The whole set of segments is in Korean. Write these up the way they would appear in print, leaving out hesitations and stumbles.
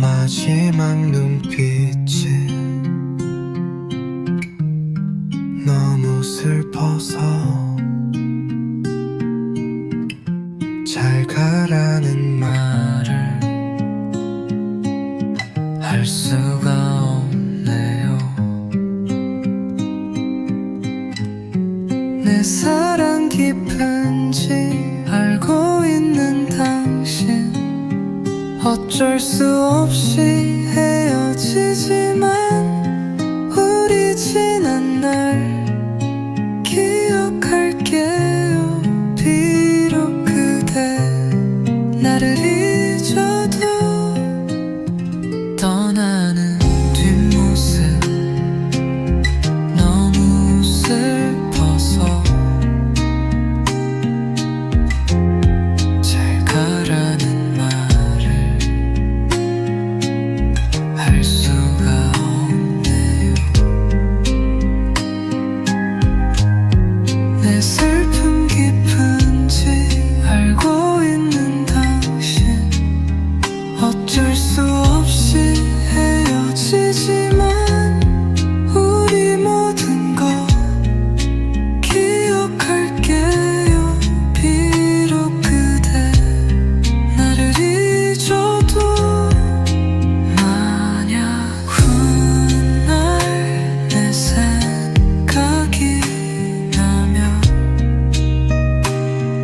마지막 눈빛이 너무 슬퍼서 잘 가라는 말을 할 수가 없네요. 내 사랑 깊은지 알고 있는 당신, 어쩔 수 없이 헤어지지만 우리 지난 날 기억할게요. 비록 그대 나를 잊어도 떠나는 뒷모습 너무 슬퍼서 잘 가라는 말을 할 수가 없네요. 내 슬픔 깊은지 알고 있는 당신, 어쩔 수 없이 헤어지지만 우리 모든 것 기억할게요. 비록 그대 나를 잊어도 만약 훗날 내 생각이 나면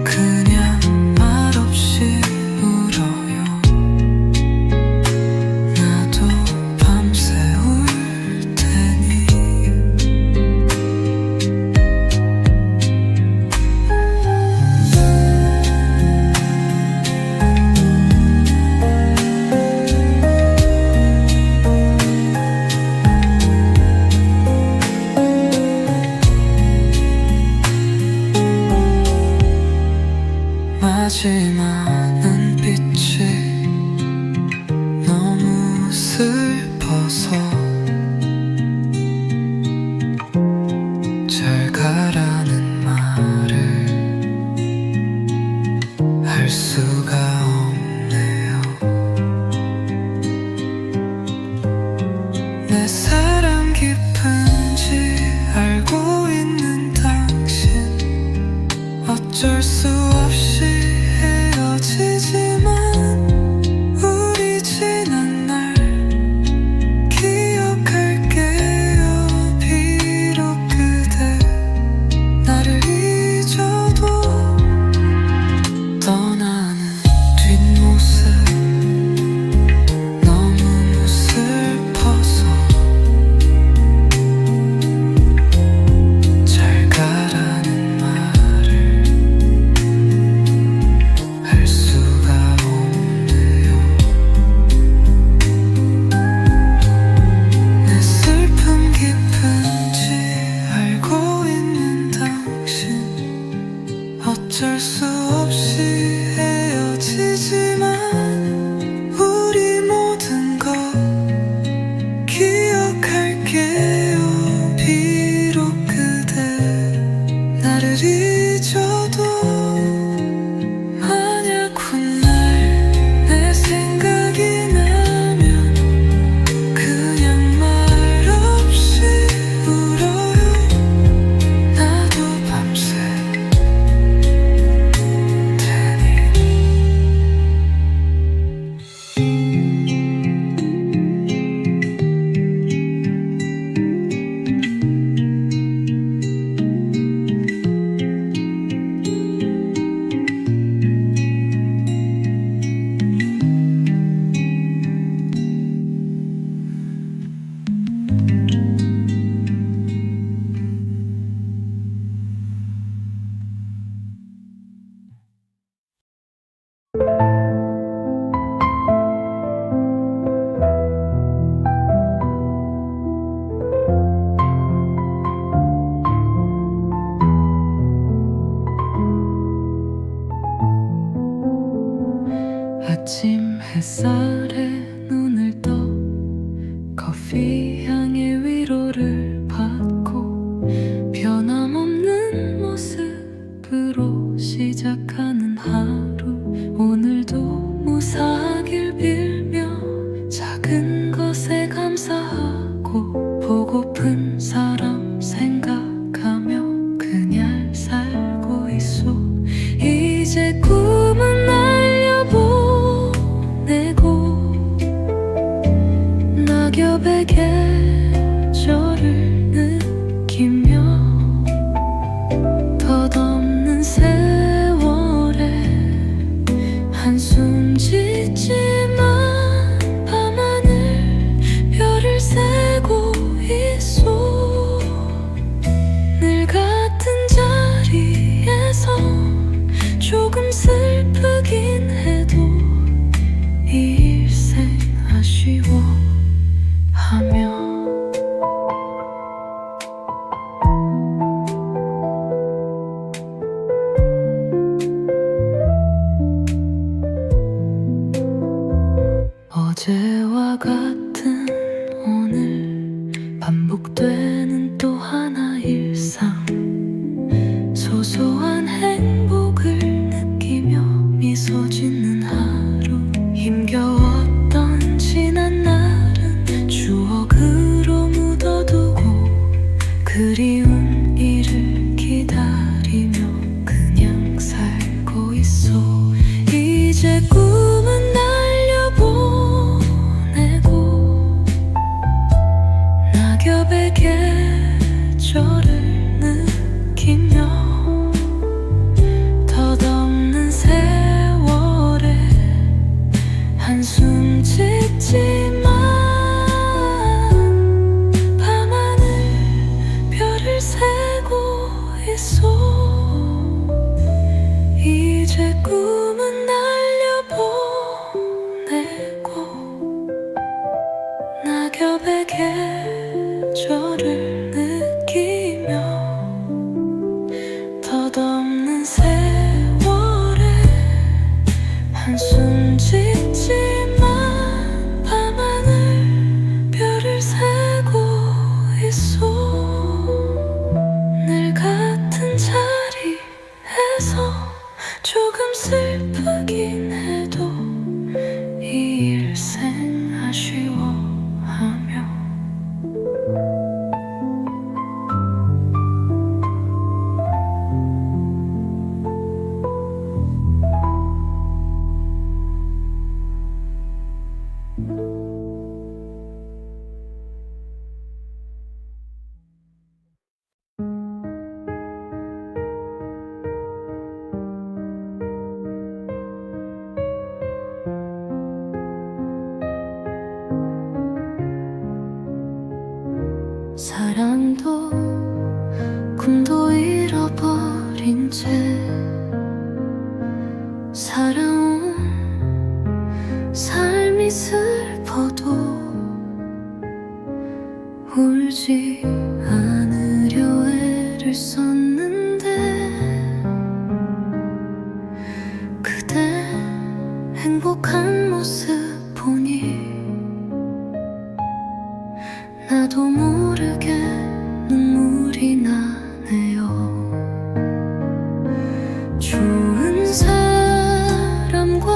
그냥 말없이 울어요. 나도 밤새 울 테니. 마지막 눈빛이 너무 슬퍼서 잘 가라는 말을 할 수가 없네요. 내 사랑 깊은지 알고 있는 당신, 어쩔 수 없이 헤어지지만 우리 지난 날 기억할게요. 비록 그대 나를 잊어도 떠나는 뒷모습 너무 슬퍼서 잘 가라는 말을 할 수가 없네요. 내 슬픔 깊은지 알고 있는 당신, 어쩔 수 없이 헤어지지만 우리 모든 것 기억할게요. 비록 그대 나를 잊어도 만약 훗날 내 생각이 나면 그냥 말없이 울어요. 나도 밤새 테니. 아침 햇살에 눈을 떠 커피 향의 위로를 받고 변함없는 모습으로 시작하는 하루, 오늘도 무사하길 빌며 슬프긴 해도 이 일생 아쉬워하며 어제와 같은 오늘 반복되는 또 하나 일상 소소한 행복을 느끼며 미소 짓는 하루 힘겨웠던 지난 날은 추억으로 묻어두고 그리운 일을 기다리며 그냥 살고 있어. 이제 꿈은 날려보내고 낙엽의 계절을 느끼며 덧없는 세월에 한숨 짓지만 밤하늘 별을 세고 있어. 이제 꿈은 날려보내고 낙엽의 계절을 느끼며 덧없는 세월에 한숨 짓지만 밤하늘 별을 세고 있어. 늘 같은 자리에서 조금 슬프긴 해도 이 일생 아쉬워하며 사랑도 꿈도 잃어버린 채 살아온 삶이 슬퍼도 울지 않으려 애를 썼는데 그대 행복한 모습 보니 나도 모르게 눈물이 나네요. 좋은 사람과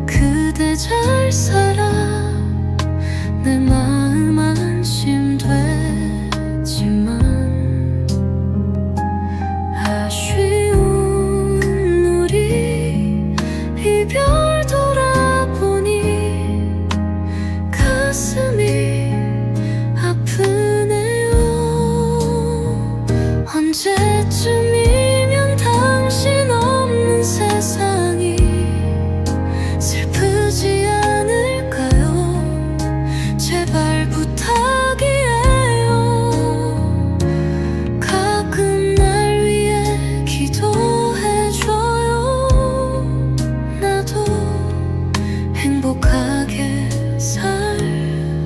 그대 잘 살아 내 마음 안심되지만 아쉬운 우리 이별 돌아보니 가슴이 아프네요. 언제쯤이면 당신 없는 세상이 슬프지 않을까요? 제발 부탁이에요. 가끔 날 위해 기도해줘요. 나도 행복하게 살라고.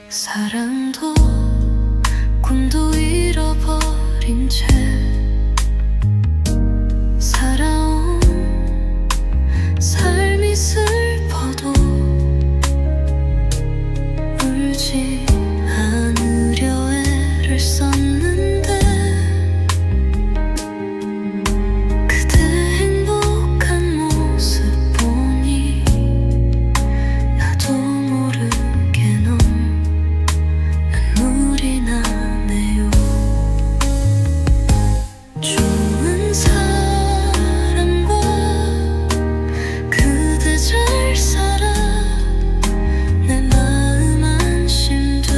사랑도 꿈도 잃어버린 채 살아온 삶이 슬퍼도 울지 않으려 애를 썼는데 그대 행복한 모습 보니 나도 모르게 넌 눈물이 나네요. 좋은 사람과 그대 잘 살아 내 마음 안심되지만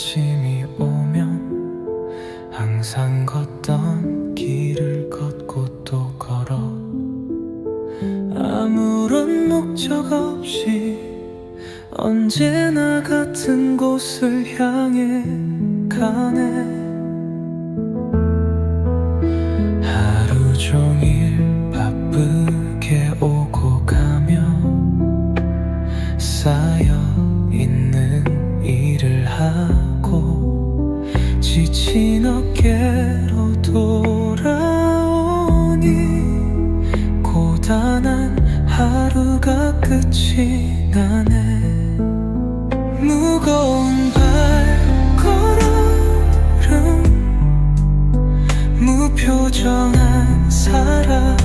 아침이 오면 항상 걷던 길을 걷고 또 걸어 아무런 목적 없이 언제나 같은 곳을 향해 가네. 하루 종일 바쁘게 오고 가며 쌓여 있는 일을 하고 지친 어깨로 돌아오니 고단한 하루가 끝이 나네. 무거운 발걸음 무표정한 사람들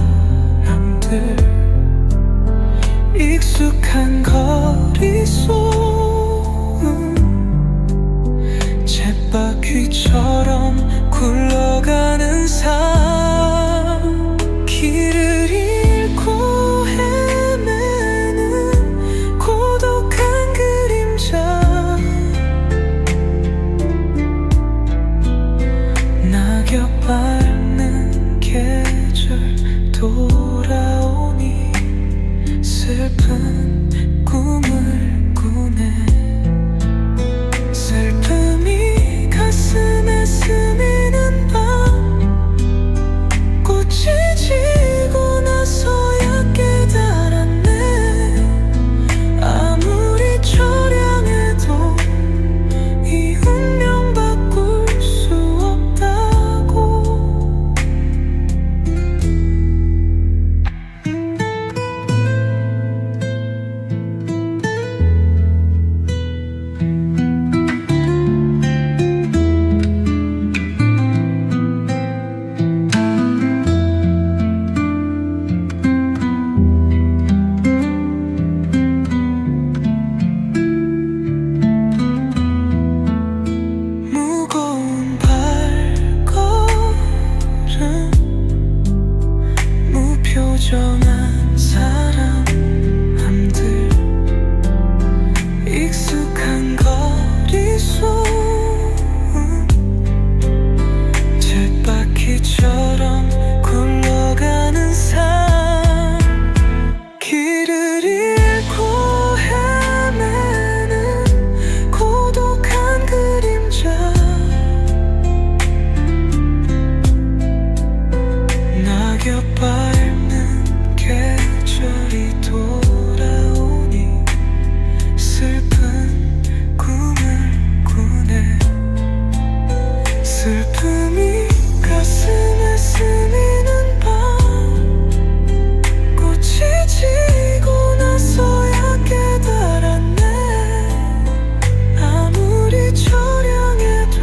익숙한 거리 소음 쳇바퀴처럼 굴러가는 삶 길을 잃고 헤매는 고독한 그림자 낙엽 밟는 계절 돌아오니 슬픈 꿈을 꾸네. 슬픔이 가슴에 스미는 밤 꽃이 지고 나서야 깨달았네. 아무리 처량해도 이 운명 바꿀 수 없다고. 무거운 발걸음 무표정한 사람들 익숙한 거리 소음 쳇바퀴처럼 굴러가는 삶 길을 잃고 헤매는 고독한 그림자 낙엽 밟는 계절이 돌아오니 슬픈 꿈을 꾸네. 슬픔이 가슴에 스미는 밤 꽃이 지고 나서야 깨달았네. 아무리 처량해도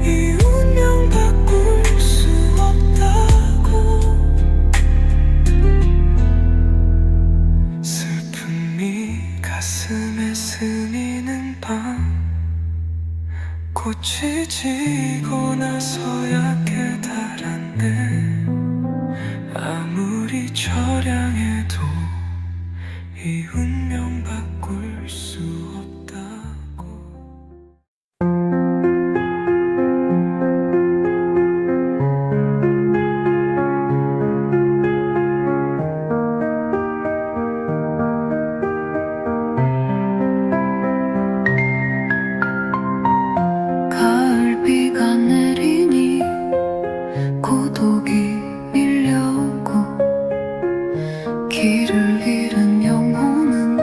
이 운명 바꿀 수 없다고. 슬픔이 가슴에 스미는 밤 꽃이 지고 나서야 깨달았네. 아무리 처량해도 이 운명 바꿀 수 없다고. 가을비가 내리니 고독이 밀려오고 길을 잃은 영혼은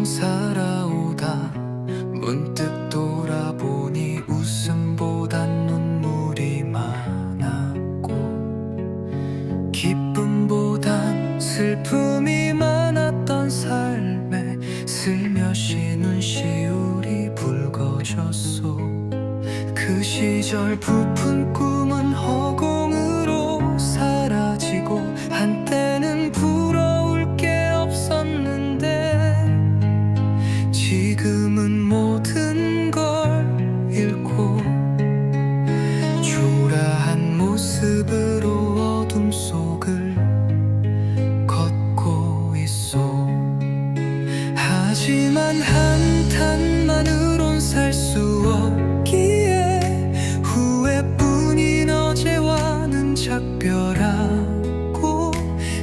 살아오다 문득 돌아보니 웃음보단 눈물이 많았고 기쁨보단 슬픔이 많았던 삶에 슬며시 눈시울이 붉어졌소. 그 시절 부푼 꿈은 허공으로 사라지고 한때는 부러울 게 없었는데 지금은 모든 걸 잃고 초라한 모습으로 어둠 속을 걷고 있어. 하지만 한탄만으론 살 수 없기에 후회뿐인 어제와는 작별하고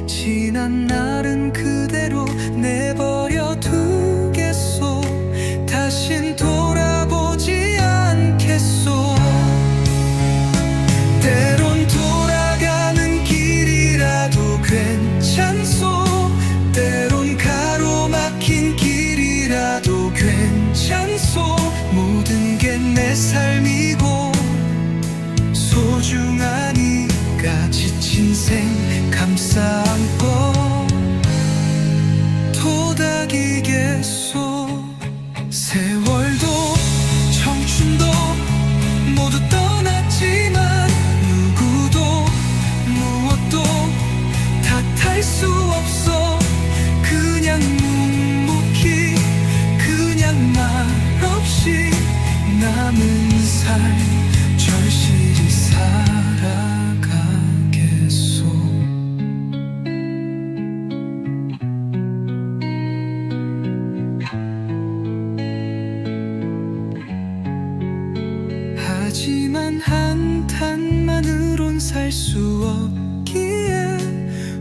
지난 날은 그대로 내버려 두겠소. 다신 돌아보지 않겠소. 때론 돌아가는 길이라도 괜찮소. 때론 가로막힌 길이라도 괜찮소. 모든 게 내 삶이고 소중하니까 지친 생 감싸 안고 토닥이겠소. 세월도 청춘도 모두 떠났지만 누구도 무엇도 탓할 수 없어. 그냥 묵묵히 그냥 말없이 남은 삶 절실히 살아가겠소. 하지만 한탄만으론 살 수 없기에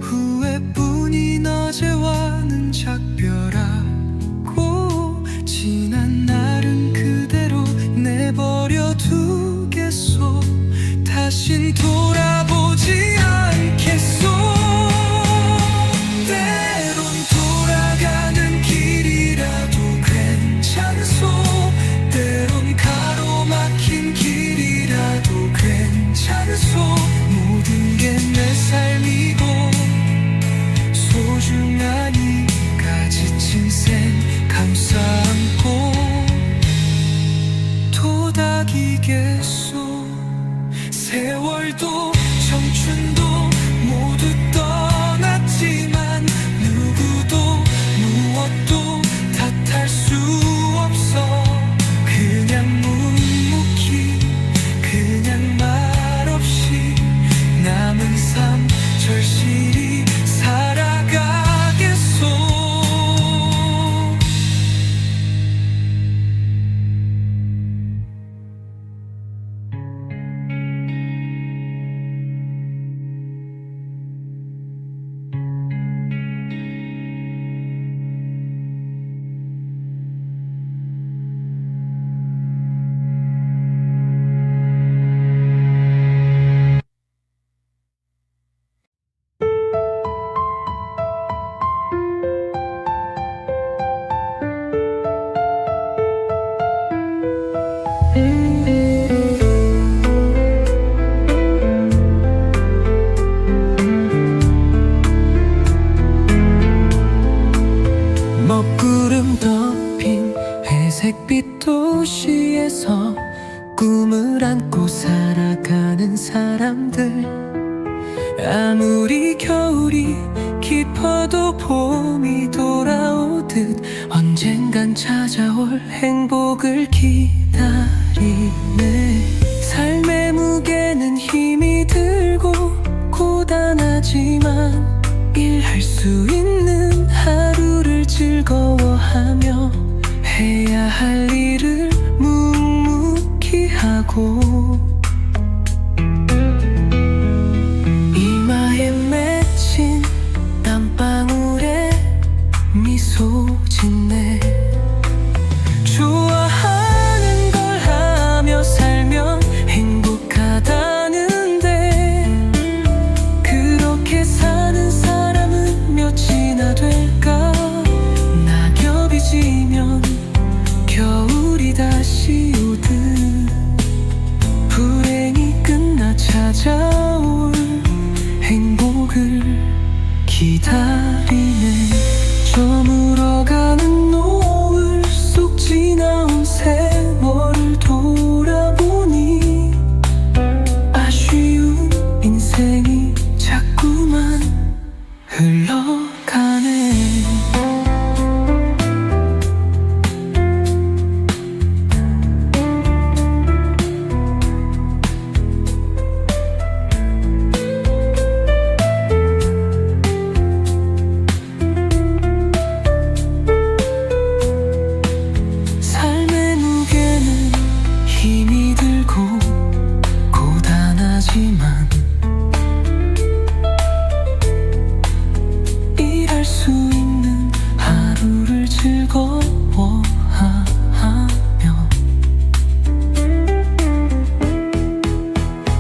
후회뿐인 어제와는 작별하고 지난 날은 그대로 내버려 두겠소. 다신 돌아보지 않겠소. 때론 돌아가는 길이라도 괜찮소. 때론 가로막힌 길이라도 괜찮소. 모든 게 내 삶이고 소중하니까 지친 생 감싸 안고 토닥이겠소. 세월도 청춘도 모두 떠났지만 누구도 무엇도 탓할 수 없어. 그냥 묵묵히 그냥 말없이 남은 삶 절실히 살아가겠소. 먹구름 덮인 회색빛 도시에서 꿈을 안고 살아가는 사람들. 아무리 겨울이 깊어도 봄이 돌아오듯 언젠간 찾아올 행복을 기다리네. 삶의 무게는 힘이 들고 고단하지만 일할 수 있는 하루를 즐거워하며 해야 할 일을 묵묵히 하고 이마에 맺힌 땀방울에 미소 짓네. 좋아하는 걸 하며 살면 행복하다는데 그렇게 사는 사람은 몇이나 될까. 낙엽이지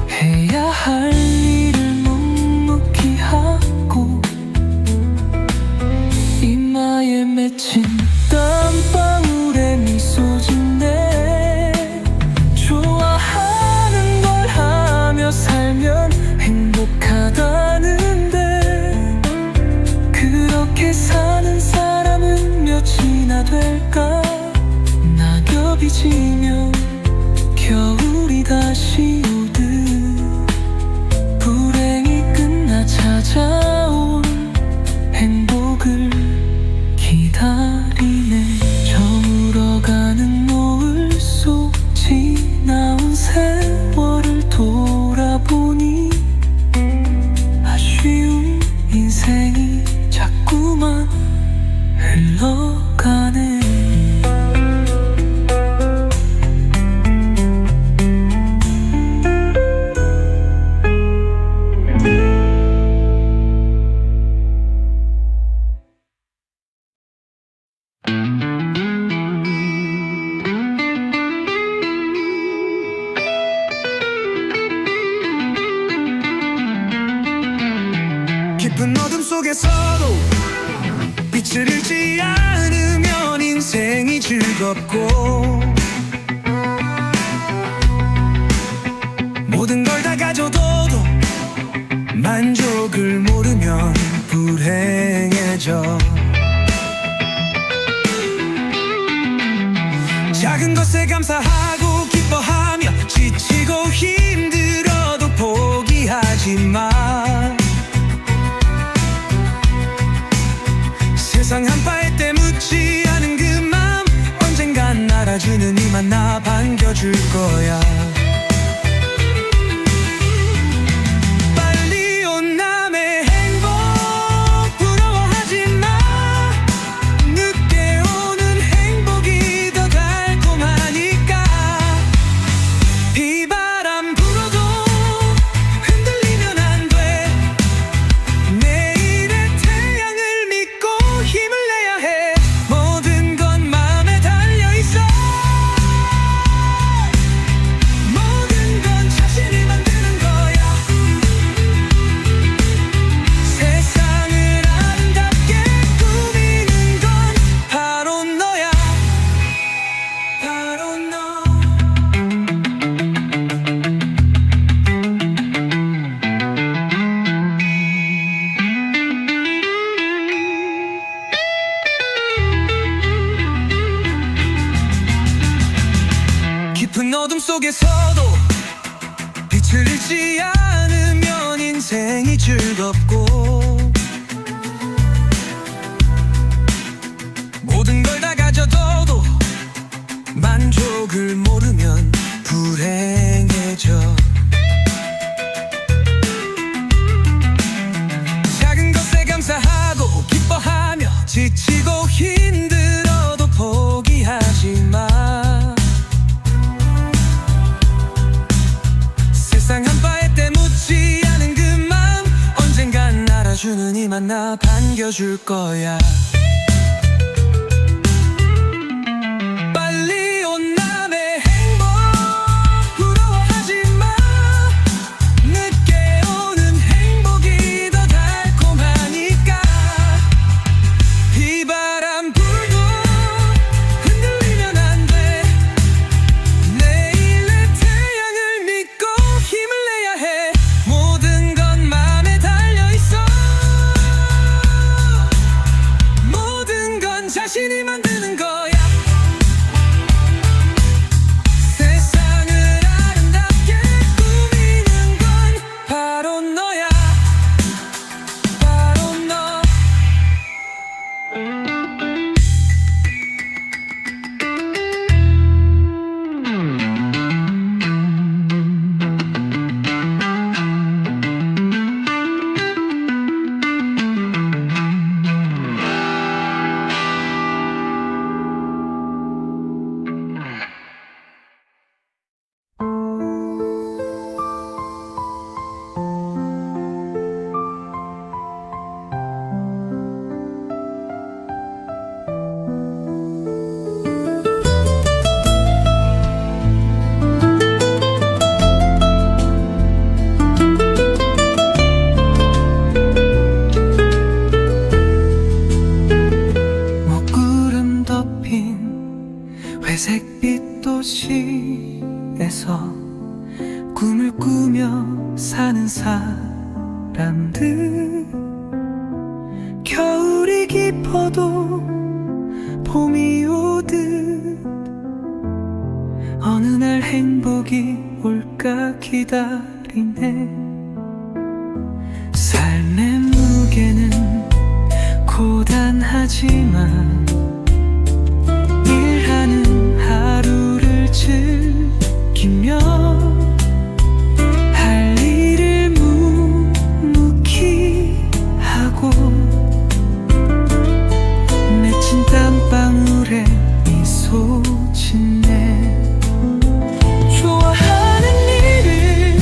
해야 할 일을 묵묵히 하고 이마에 맺힌 땀방울에 미소 짓네. 좋아하는 걸 하며 살면 행복하다는데 그렇게 사는 사람은 몇이나 될까. 낙엽이 지면 겨울이 다시 오듯 불행이 끝나 찾아온 행복을 기다리네. 저물어가는 노을 속 지나온 세월을 돌아보니 아쉬운 인생이 자꾸만 흘러가네. 깊은 어둠 속에서도 빛을 잃지 않으면 인생이 즐겁고 모든 걸 다 가져둬도 만족을 모르면 불행해져. 작은 것에 감사하고 기뻐하며 지치고 힘들어도 포기하지 마. 세상 한파에 때 묻지 않은 그 맘 언젠간 알아주는 이만 나 반겨줄 거야. 빨리 온 남의 행복 부러워하지 마. 늦게 오는 행복이 더 달콤하니까. 비바람 불어도 흔들리면 안 돼. 내일의 태양을 믿고 힘을 내야 해. 모든 건 마음에 달려있어. 모든 건 자신이 만드는 거야. 세상을 아름답게 꾸미는 건 바로 너야. 바로 너. 깊은 어둠 속에서도 빛을 잃지 않으면 인생이 즐겁고 모든 걸 다 가져둬도 만족을 모르면 불행해져. 작은 것에 감사하고 기뻐하며 지치고 힘들어도 포기하지 마. 세상 한파에 때 묻지 않은 그 맘 언젠간 알아주는 이만 나 반겨줄 거야. 빨리 온 남의 행복 부러워하지 마. 늦게 오는 행복이 더 달콤하니까. 비바람 불고 흔들리면 안 돼. 내일의 태양을 믿고 힘을 내야 해. 모든 건 마음에 달려있어. 모든 회색빛 도시에서 꿈을 꾸며 사는 사람들, 겨울이 깊어도 봄이 오듯 어느 날 행복이 올까 기다리네. 삶의 무게는 고단하지만 일하는 하루를 즐기며 할 일을 묵묵히 하고 맺힌 땀방울에 미소 짓네. 좋아하는 일을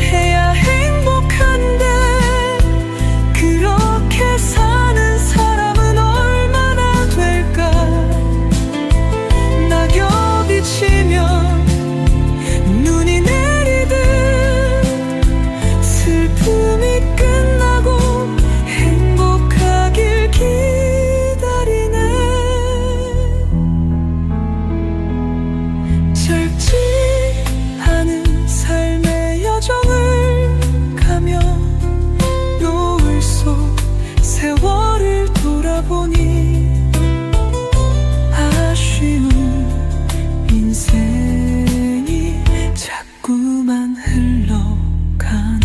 해야 행복한데 그렇게 사는 사람은 얼마나 될까. 낙엽이 치면 눈이 내리듯 슬픔이 끝나고 행복하길 기다리네. 짧지 않은 삶의 여정을 가며 노을 속 세월을 돌아보니 아쉬운 인생이 자꾸만 흘러가네.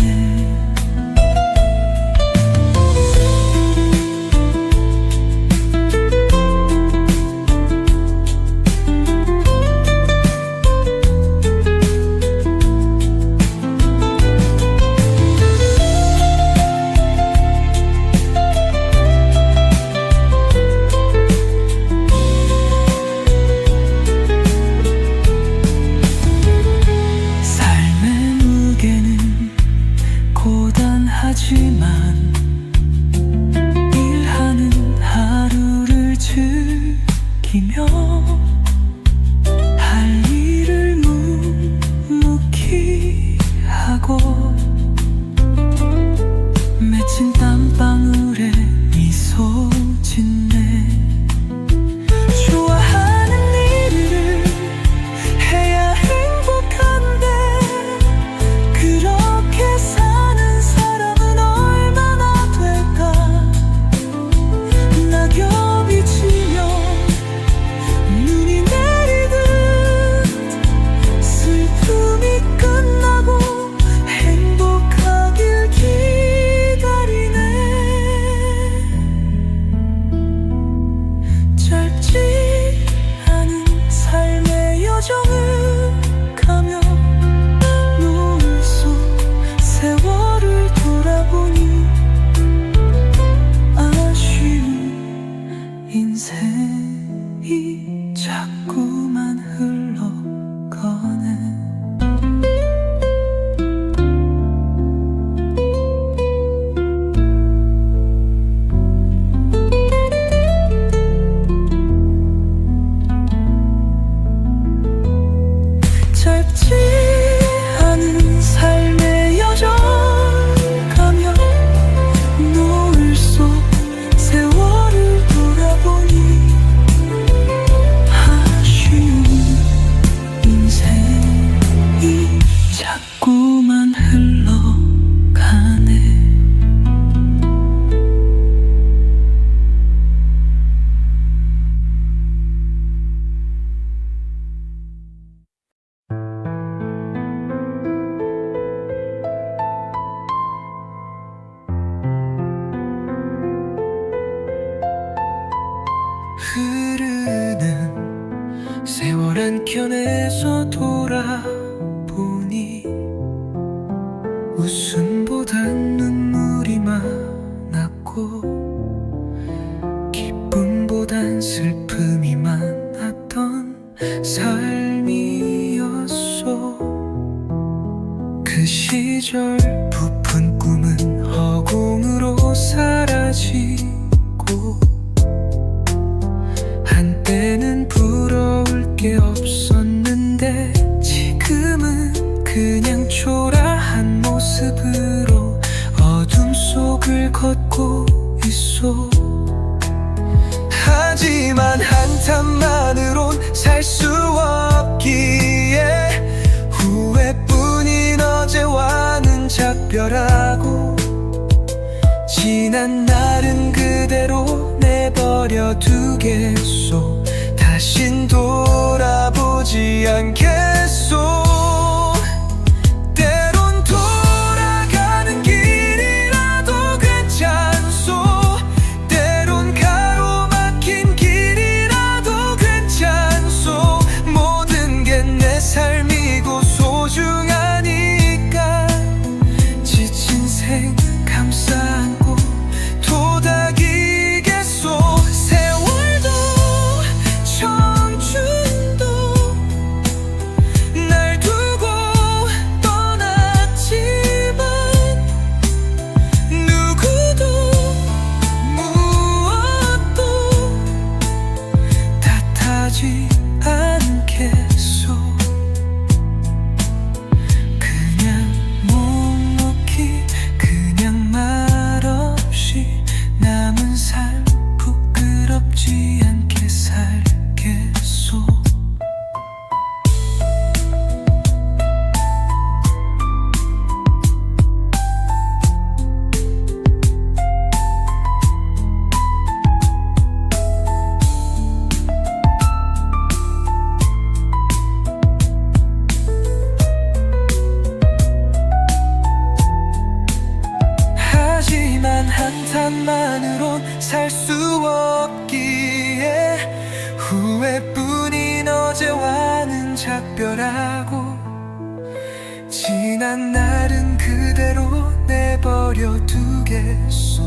삶의 무게는 고단하지만 일하는 하루를 즐기며 할 일을 묵묵히 하고 맺힌 땀방울에 미소 짓네. 좋아하는 일을 해야 행복한데 그렇게 사는 사람은 얼마나 될까. 낙엽이 치면 눈이 내리듯 슬픔이 끝나고 행복하길 기다리네. 짧지 않은 삶의 여정을 가며 노을 속 세월을 돌아보니 아쉬운 인생이 자꾸만 흘러가네. 짧지 않은 삶의 여정 가며 노을 속 세월을 돌아보니 아쉬운 인생이 자꾸만 흘러가네. 흐르는 세월 한켠에서 돌아보니 웃음보단 눈물이 많았고 기쁨보단 슬픔이 많았던 삶이었어. 그 시절 부푼 꿈은 허공으로 사라지고 한때는 부러울 게 없었는데 지금은 그냥 초라한 모습으로 어둠 속을 걷고 있어. 하지만 한탄만으론 살 지난 날은 그대로 내버려 두겠소. 다신 돌아보지 않겠소. 때론 돌아가는 길이라도 괜찮소. 때론 가로막힌 길이라도 괜찮소. 모든 게 내 삶이고 소중하니까 지친 생 감싸 안고 도닥이겠소. 세월도 청춘도 날 두고 떠났지만 누구도 무엇도 탓하지 않겠소. 그냥 묵묵히 그냥 말없이 남은 삶 부끄럽지 않게 살겠소. 하지만 한탄만으론 살 수 없기에 후회뿐인 어제와는 작별하고 지난 날은 그대로 내버려 두겠소.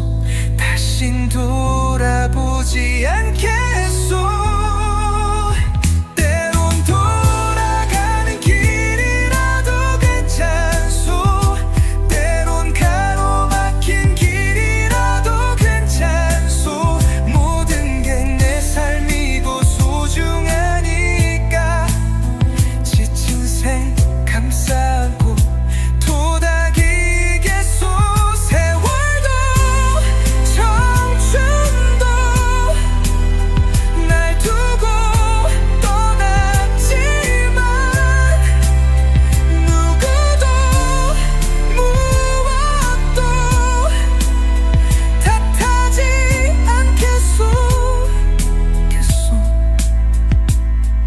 다신 돌아보지 않겠소. 때론 돌아가는 길이라도 괜찮소. 때론 가로막힌 길이라도 괜찮소. 모든 게 내 삶이고 소중하니까 지친 생 감싸 안고 도닥이겠소. 세월도 청춘도 날 두고 떠났지만 누구도 무엇도 탓하지 않겠소.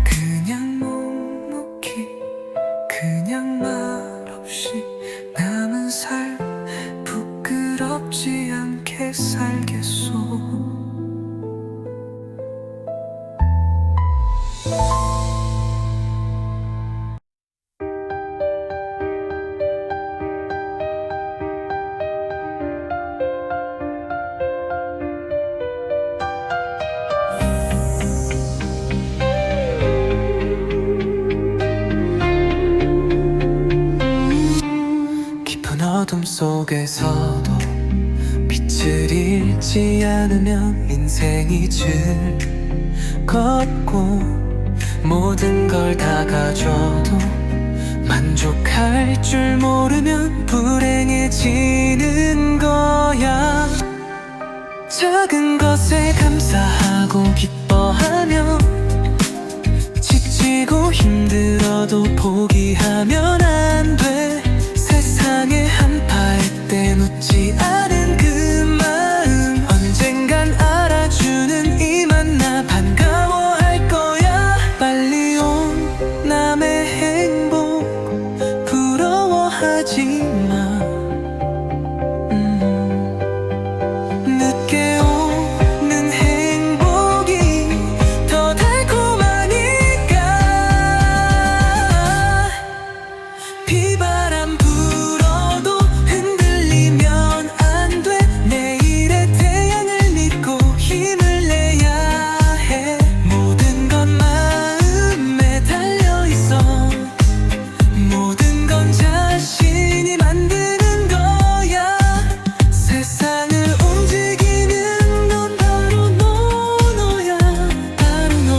그냥 묵묵히 그냥 말없이 남은 삶 부끄럽지 않게 살겠소. 깊은 어둠 속에서도 빛을 잃지 않으면 인생이 즐겁고 모든 걸 다 가져도 만족할 줄 모르면 불행해지는 거야. 작은 것에 감사하고 기뻐하며 지치고 힘들어도 포기하면 안 돼. 세상의 한파일 때 묻지 않은 그 마음 언젠간 알아주는 이 만나 반가워할 거야. 빨리 온 남의 행복 부러워하지 마. 늦게 오는 행복이 더 달콤하니까 비바람 불어도 흔들리면 안 돼. 내일의 태양을 믿고 힘을 내야 해. 모든 건 마음에 달려있어. 모든 건 자신이 만드는 거야. 세상을 움직이는 건 바로 너야. 바로 너.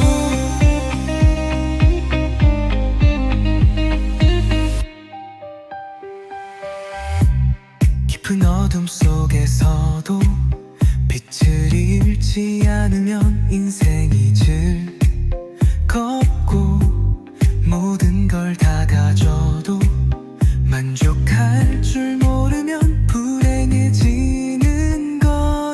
깊은 어둠 속에서도 빛을 잃지 않으면 인생이 즐겁고 모든 걸 다 가져도 만족할 줄 모르면 불행해지는 거야.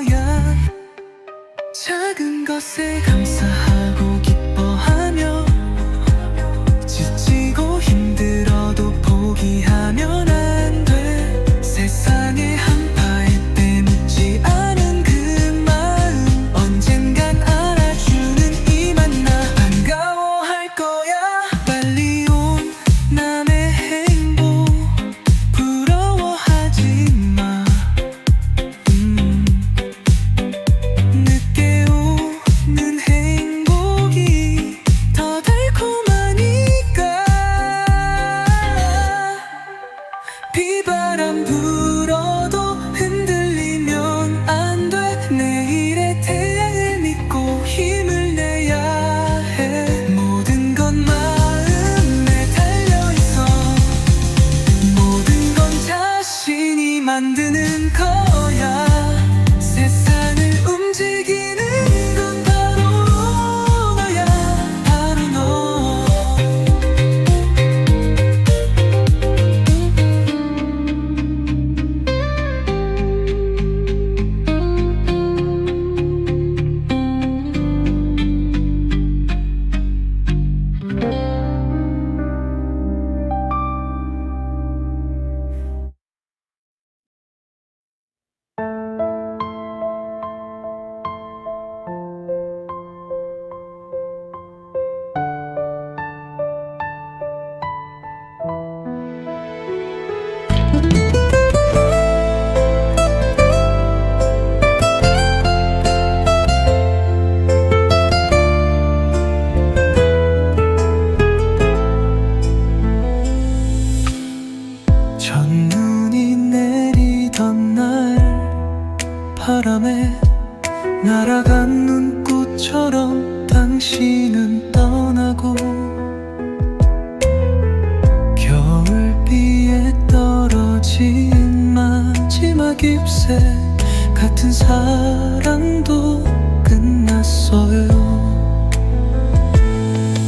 사랑도 끝났어요.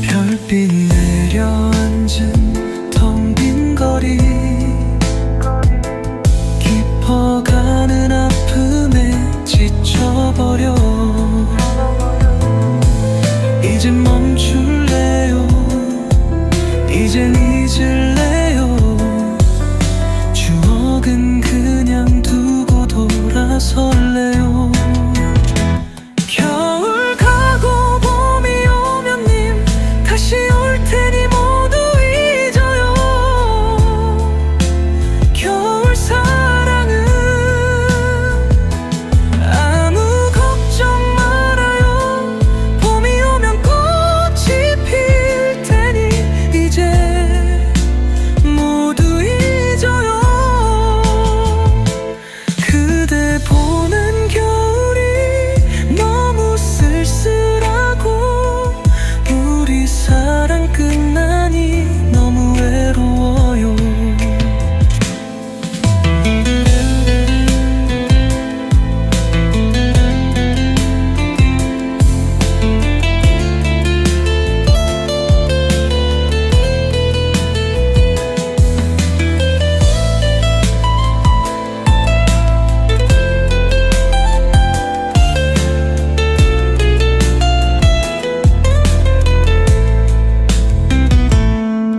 별빛 내려앉은 텅 빈 거리, 깊어가는 아픔에 지쳐버려. 이젠 멈출래요. 이젠 잊을래요. 추억은 그냥 두고 돌아설래요. 겨울 가고 봄이 오면 님 다시 올 테니 모두 잊어요. 겨울 사랑은 아무 걱정 말아요. 봄이 오면 꽃이 필 테니 이제 모두 잊어요. 그대 보는 겨울이 너무 쓸쓸하고 우리 사랑 끝나니 너무 외로워요.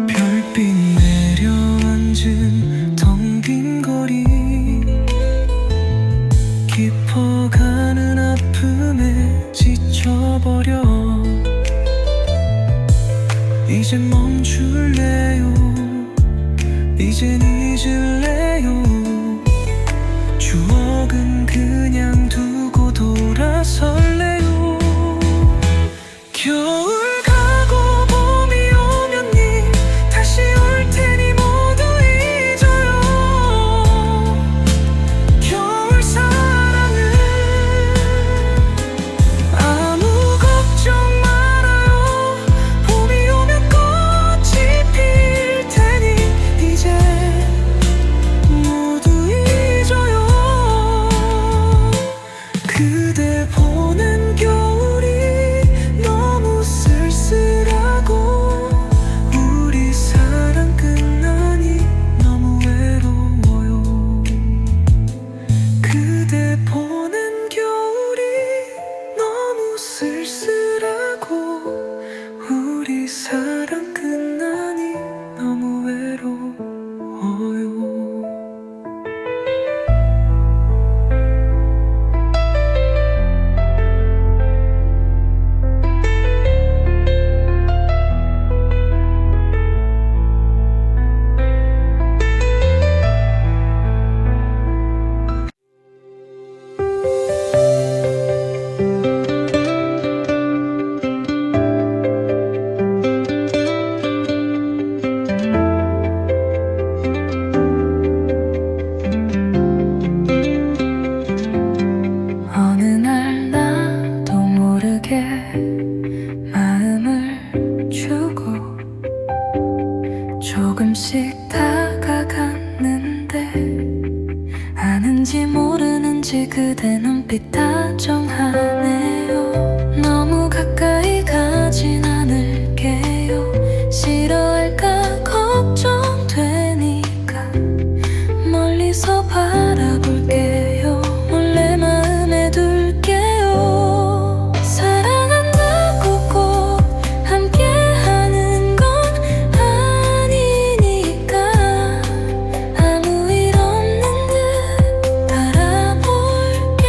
별빛 내려앉은 텅 빈 거리, 깊어가는 아픔에 지쳐버려. 이젠 멈출래요. 이젠 잊을래요. 추억은 그냥 두고 돌아설래요. 겨울 가고 봄이 오면 님 다시 올 테니 모두 잊어요. 겨울 사랑은 아무 걱정 말아요. 봄이 오면 꽃이 필 테니 이제 모두 잊어요. 그대 보는 겨울이 너무 쓸쓸하고 우리 사랑 끝나니 너무 외로워요. 그대 보는 겨울이 너무 쓸쓸하고 우리 사랑 끝나니 너무 외로워요. 어느 날 나도 모르게 마음을 주고 조금씩 다가갔는데 아는지 모르는지 그대 눈빛 다정하네요. 너무 가까이 가진 않을게요. 싫어할까 걱정되니까 멀리서 바라볼게요. 몰래 마음에 둘게요. 사랑한다고 꼭 함께하는 건 아니니까 아무 일 없는 듯 바라볼게요.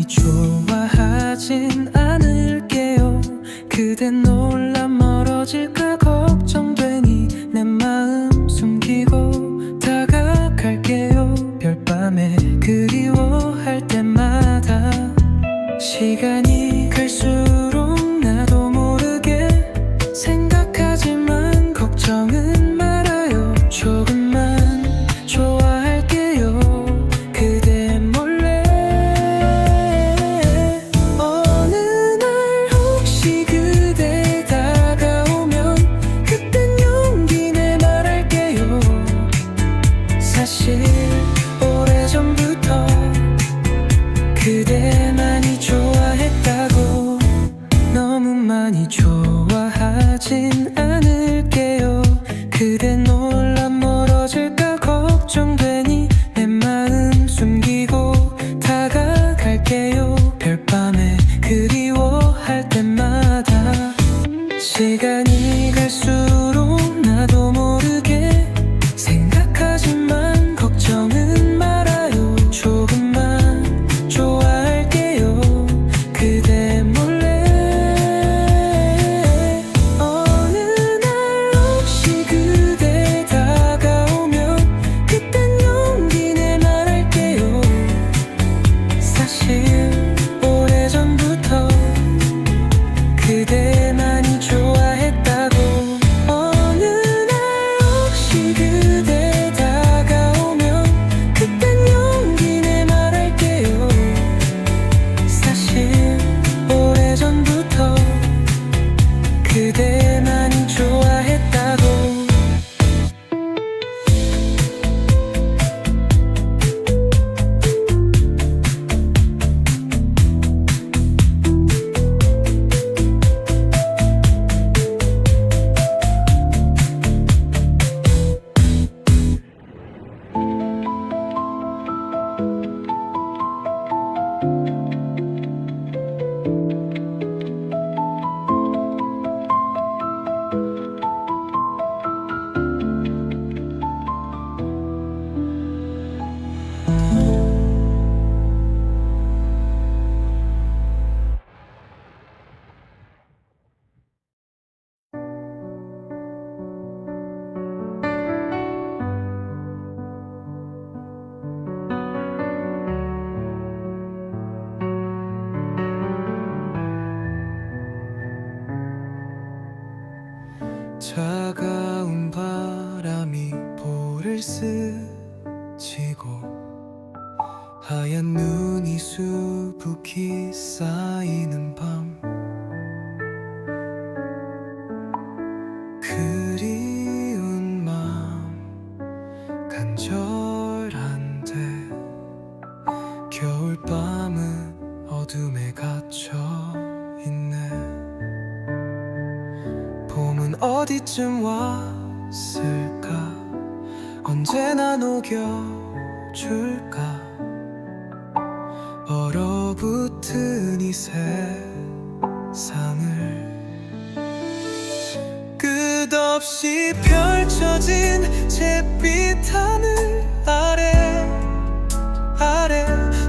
좋아하진 않을게요. 그댄 놀라 멀어질까 걱정되니 내 마음 숨기고 다가갈게요. 별밤에 그리워할 때마다 시간이 갈수록 나도 모르게 생각하지만 걱정은 말아요. 조금만 좋아할게요. 그대 몰래 어느 날 혹시 그대 다가오면 그땐 용기 내 말할게요. 사실 오래전부터 그대 많이 좋아했다고. 너무 많이 좋아하진 않을게요. 그대 놀라 멀어질까 걱정되니 내 마음 숨기고 다가갈게요. 별밤에 그리워할 때마다 시간이 갈수록 나도 모르게 생각하지만 걱정은 말아요. 조금만 좋아할게요. 그대 몰래 어느 날 혹시 그대 다가오면 그땐 용기 내 말할게요. 사실 오래전부터 그대 많이 좋아했다고. 어느 날 혹시 그대 다가오면 그땐 용기 내 말할게요. 사실 오래전부터 그대 많이 좋아했다고. 차가운 바람이 볼을 스치고 하얀 눈이 수북히 쌓이는 밤, 그리운 마음 간절한데 겨울밤은 어둠에 갇혀 있네. 봄은 어디쯤 왔을까? 언제나 녹여줄까? 얼어붙은 이 세상을 끝없이 펼쳐진 잿빛 하늘 아래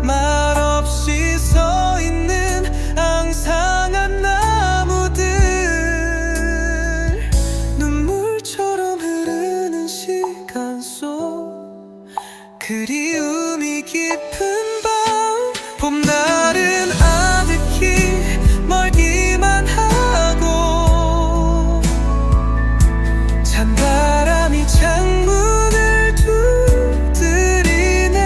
말없이 서 있는 앙상한 나무들, 눈물처럼 흐르는 시간 속 그리움이 깊은 밤, 봄날은 아득히 멀기만 하고 찬바람이 창문을 두드리네.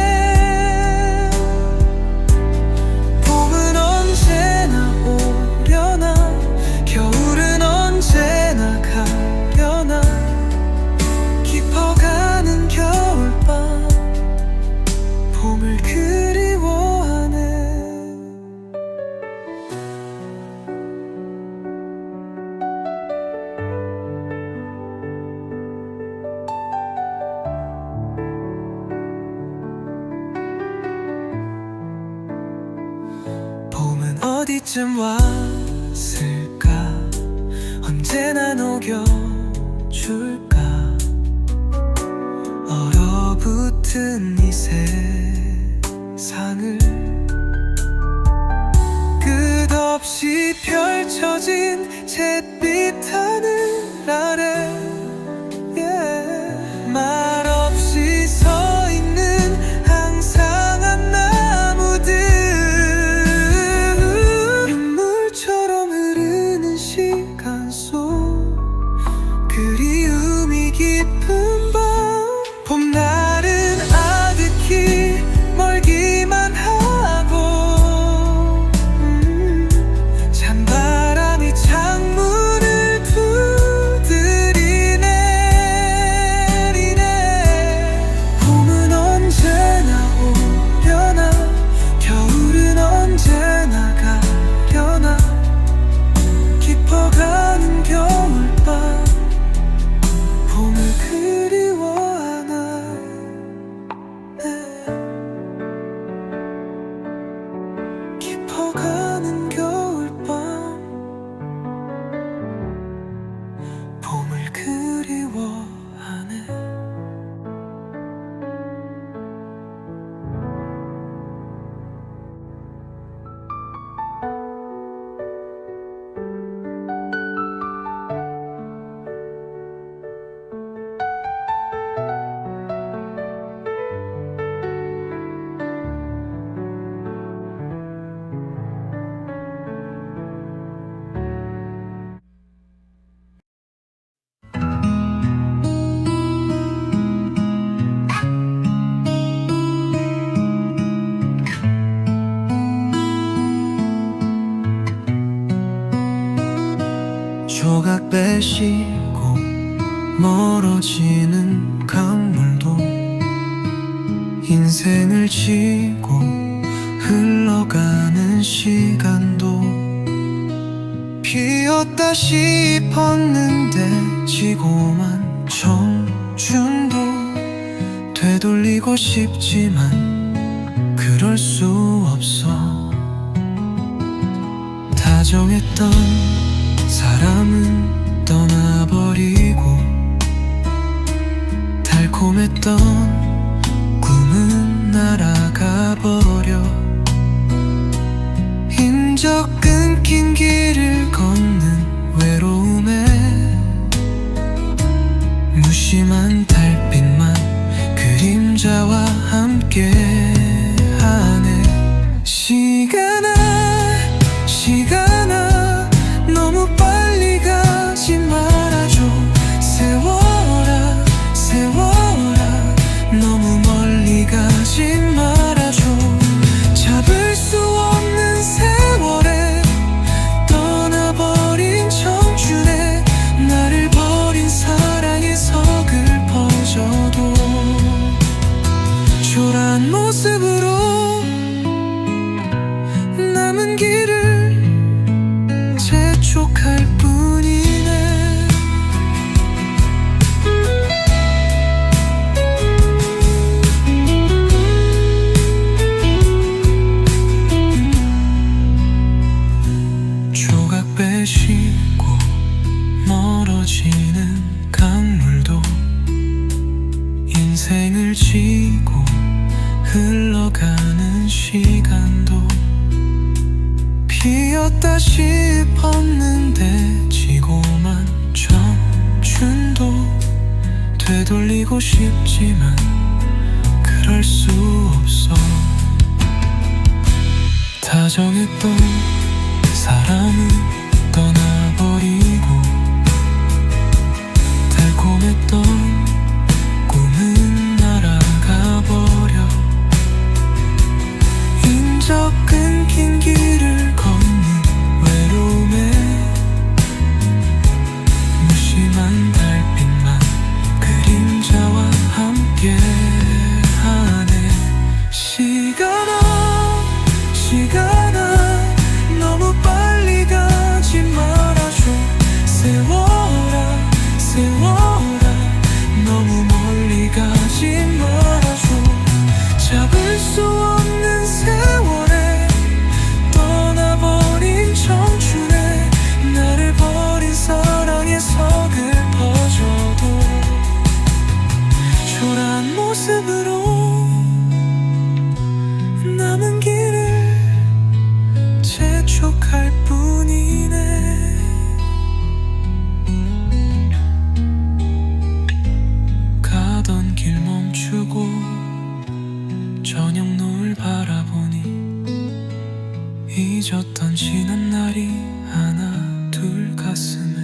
봄은 언제나 오려나, 겨울은 언제나 가려나, 깊어가는 겨울밤 봄을 그리워하네. 봄은 어디쯤 왔을까? 언제나 녹여줄까? 얼어붙은 이 세상을 잿빛 하늘 아래 말없이 서 있는 항상한 나무들 눈물처럼 흐르는 시간 속 그리움이 깊은 밤 봄날은 아득히 멀기만 하고 찬바람이 창문을 두드리네. 봄은 언제나 오려나 겨울은 언제나 가려나 깊어가는 겨울밤 봄을 그리워하나. 깊어가는 겨울밤 봄을 그리워하네. 조각 빼시고 멀어지는 강물도 인생을 지고 흘러가는 시간도 피었다 싶었는데 지고만 청춘도 되돌리고 싶지만 그럴 수 없어. 다정했던 사람은 떠나버리고 달콤했던 꿈은 날아가버려. 인적 끊긴 길을 걷는 외로움에 무심한 달빛만 그림자와 함께하네. 시간아 너무 빨리 가지 말아줘. 세워라 너무 멀리 가지 말아줘. 잡을 수 없는 세월에 떠나버린 청춘에 나를 버린 사랑에 서글퍼져도 초라한 모습으로 남은 길을 재촉할 뿐이네. 조각 빼시고 멀어지는 강물도 인생을 지고 흘러가는 시간도 피었다 싶었는데 지고만 청춘도 되돌리고 싶지만 그럴 수 없어. 다정했던 사람은 떠나버리고 달콤했던 꿈은 날아가버려. 인적 끊긴 길을 걷는 외로움에 무심한 달빛만 그림자와 함께하네. 시간아 너무 빨리 가지 잊었던 지난 날이 하나 둘 가슴을